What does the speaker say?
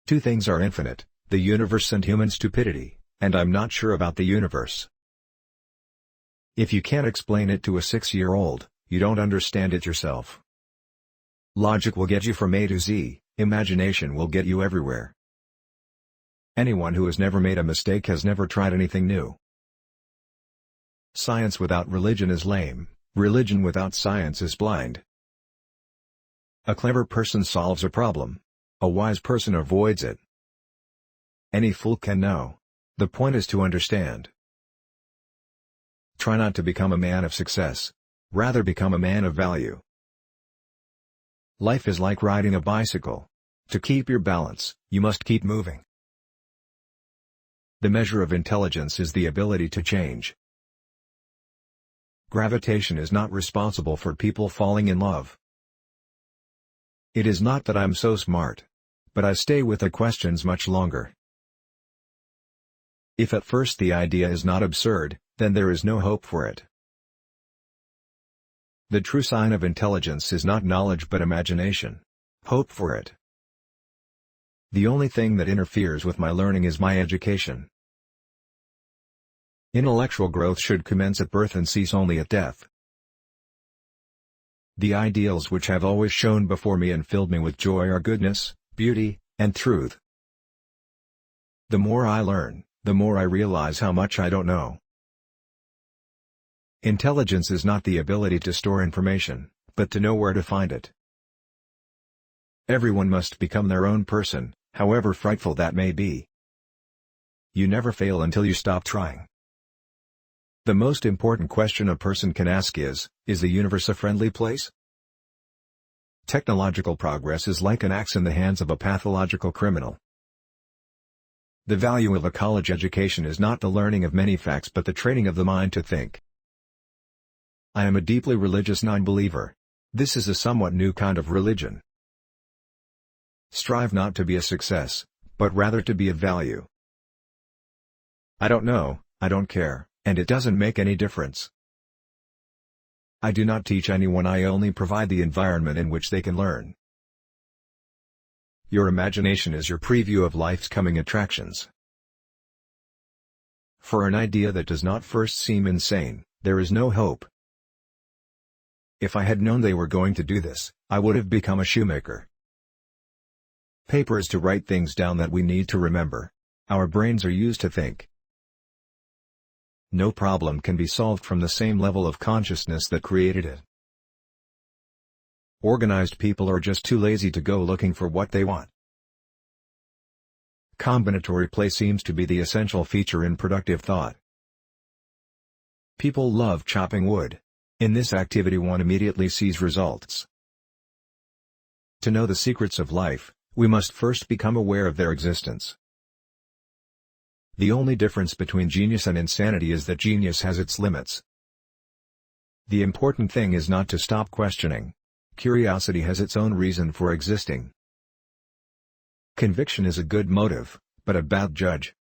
Two things are infinite, the universe and human stupidity, and I'm not sure about the universe. If you can't explain it to a 6-year-old, you don't understand it yourself. Logic will get you from A to Z, imagination will get you everywhere. Anyone who has never made a mistake has never tried anything new. Science without religion is lame, religion without science is blind. A clever person solves a problem. A wise person avoids it. Any fool can know. The point is to understand. Try not to become a man of success. Rather become a man of value. Life is like riding a bicycle. To keep your balance, you must keep moving. The measure of intelligence is the ability to change. Gravitation is not responsible for people falling in love. It is not that I'm so smart. But I stay with the questions much longer. If at first the idea is not absurd, then there is no hope for it. The true sign of intelligence is not knowledge but imagination. Hope for it. The only thing that interferes with my learning is my education. Intellectual growth should commence at birth and cease only at death. The ideals which have always shone before me and filled me with joy are goodness, beauty, and truth. The more I learn, the more I realize how much I don't know. Intelligence is not the ability to store information, but to know where to find it. Everyone must become their own person, however frightful that may be. You never fail until you stop trying. The most important question a person can ask is the universe a friendly place? Technological progress is like an axe in the hands of a pathological criminal. The value of a college education is not the learning of many facts but the training of the mind to think. I am a deeply religious non-believer. This is a somewhat new kind of religion. Strive not to be a success, but rather to be of value. I don't know, I don't care, and it doesn't make any difference. I do not teach anyone, I only provide the environment in which they can learn. Your imagination is your preview of life's coming attractions. For an idea that does not first seem insane, there is no hope. If I had known they were going to do this, I would have become a shoemaker. Paper is to write things down that we need to remember. Our brains are used to think. No problem can be solved from the same level of consciousness that created it. Organized people are just too lazy to go looking for what they want. Combinatory play seems to be the essential feature in productive thought. People love chopping wood. In this activity one immediately sees results. To know the secrets of life, we must first become aware of their existence. The only difference between genius and insanity is that genius has its limits. The important thing is not to stop questioning. Curiosity has its own reason for existing. Conviction is a good motive, but a bad judge.